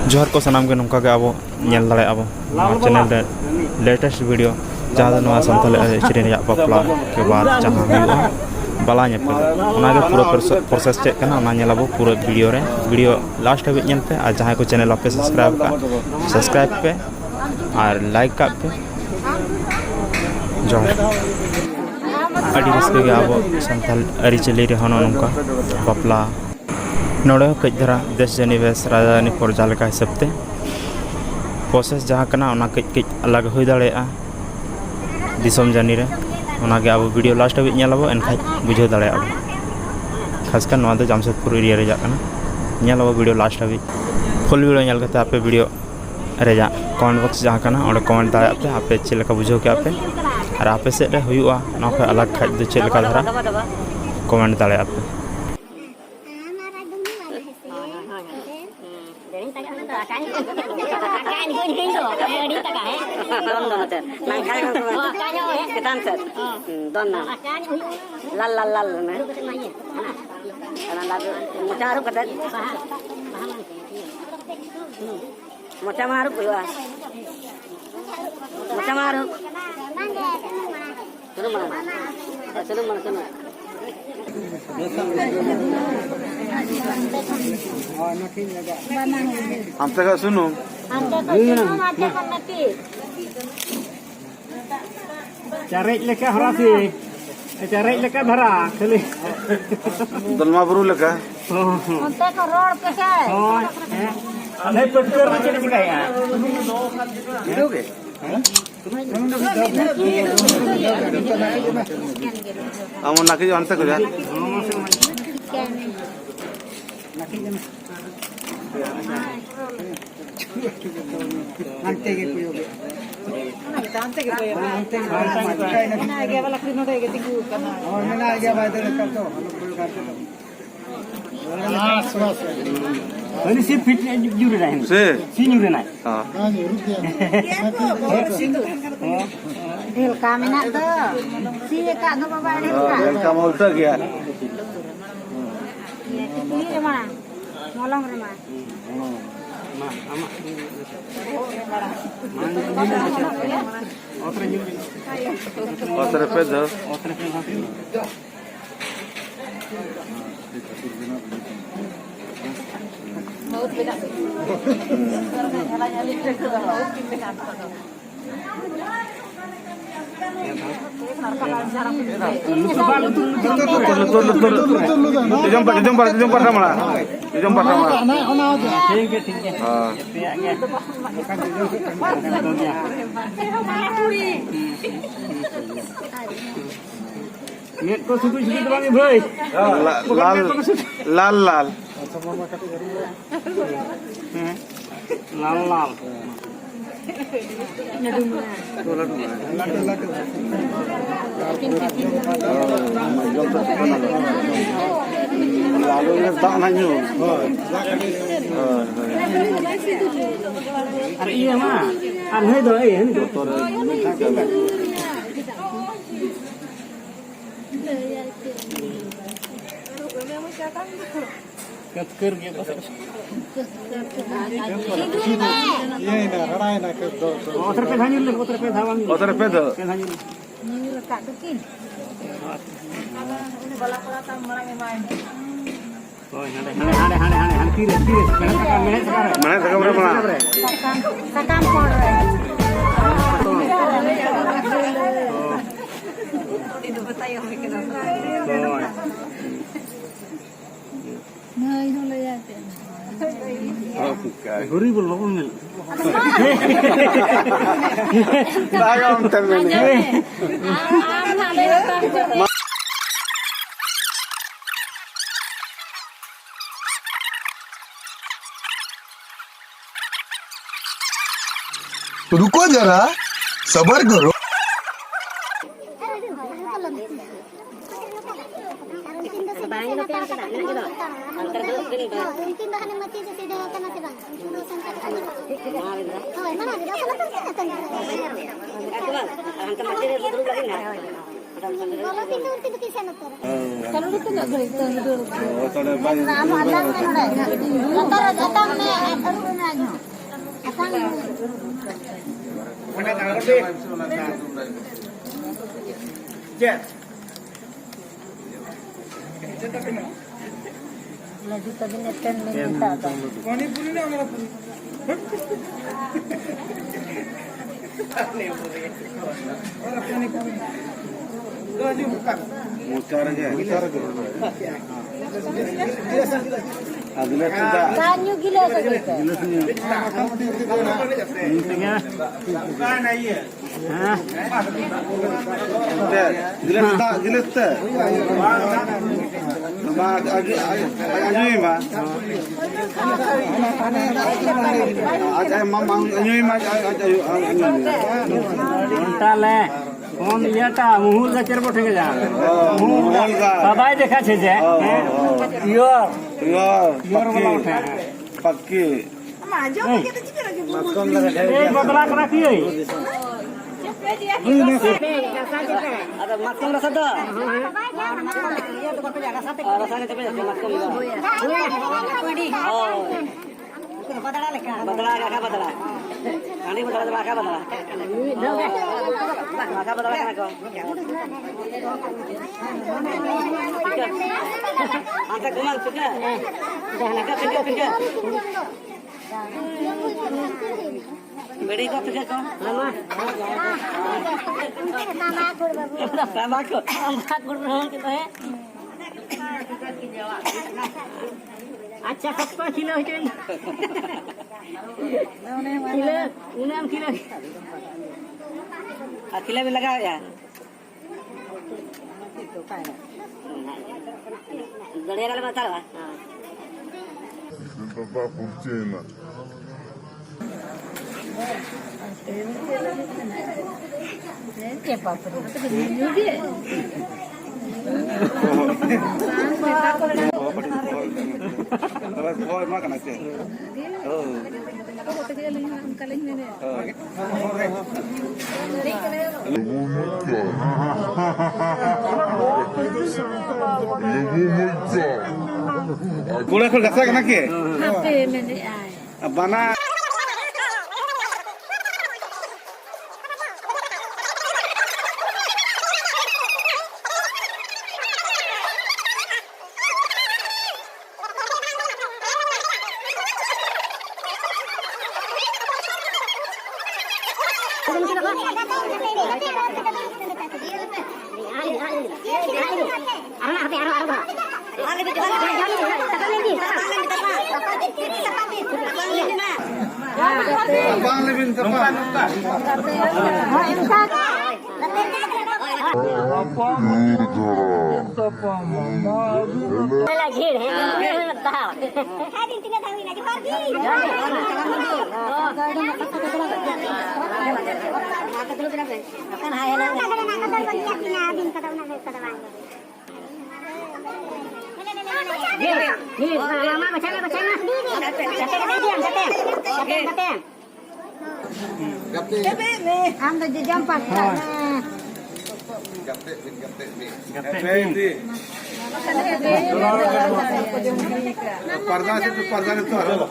जोहर को सनाम के नौका के अब नेल दाड़े अब चैनल रे लेटेस्ट वीडियो जहाँ दो सानताली सेरेन बापला के बाद जहाँ हुआ बाला नेपे पूरा प्रोसेस चेक अब पूरा वीडियो लास्ट हाबी नेलपे और जहाँ को चैनल पे सब्सक्राइब पे और लाइक का पे जोहर अड़ी रस्के के अब सानताल आरिचाली रे नौका बापला नोड़े कई धरा देश जनिवेश राजधानी प्रजा लेका हिसाबते प्रोसेस जहाँ कई कई अलग हो दाड़ा दिसम जानी रे ओनागे अब वीडियो लास्ट हाबी नेलाबो एनखाय बुझाव दाड़ा खासकर नवा दो जामशेदपुर एरिया रे जाकना नेलाबो वीडियो लास्ट हाबी फुल वीडियो नेल करते आपे वीडियो रेजा कमेंट बॉक्स जहाँ कना ओडे कमेंट दाड़ा पे आपे चेलेका बुझाव के आपे और आपे सेड रे हुयुआ ना खय अलग खाय दो चेलेका धरा कमेंट दाड़ा आपे लाल लाल लाल मोचा हारुप कते मोचा हारुप हुआ मोचा हारुप सुनो mana सुनो mana सुनो हमसे का सुनो Cari leka harasi, cari leka dhara, kali. दलमा बरू लगा उनते को रोड पे है Oh, नहीं पटकर में चले गए हैं. दोगे हम नाकी जो अंत कर Nanti kita pergi. जानते के कोई ना आगे वाला फिर नोट है कि तू करना और मैंने आगे बात कर तो हम लोग करते तो हां सुबह से सिर्फ फिट जुड़ रहे हैं से सीन जुड़ रहा है हां दिल काम ना तो सीए का दो बाबा ने का काम उल्टा गया ये रे मां मोलंग रे मां Otra pedo. बहुत बेटा Jumpa sama. ठीक है हां नेट को सुबह सुबह दबाएंगे भाई लाल लाल लाल लाल lalu tak nanya अरे ये मां अब नहीं दो ये नहीं कर गया बस ये ना रड़ाई ना कर दो उधर पे धानी ले उधर पे धावा otra pedo धानी नहीं लगा तो किन बला बला काम मरा में ओए हां तीरे मेहनत कर mana sekarang berapa सकाम पड़ रहा है तो बताइए हमें कितना नहीं हो ले जाते oh bukan गरीब लोगों में Tayong termini रुको जरा सबर करो kalau itu nggak boleh itu. Nama Allah kan udah. Antara datang nih, aduh nanya. Lagi tadi neten minta apa? Mucar aja. Adile kita. Kanyu gila saja. Gila kita. Ma anyui ma. Aja mang anyui ma তাহলে কোন ইয়েটা মুহুর গাছের বটে যা mohon ka. সবাই দেখাচ্ছে যে year Yo, বলা ওঠে pakai. এই বদলা করা কি ওই বেড়ে কত টাকা अच्छा कब किलो है किलो उन्हें किलो अकेला भी लगा यार गड़िया वाला बता रहा Papà Puccina. क्या पापा तो न्यू भी है Terus boy makan aja. Oh. Gula kul gasa kena ke? apa मैंने आए Bana. Bang lebih tepat. घेर है हम तो जम पड़ता Parda itu harus.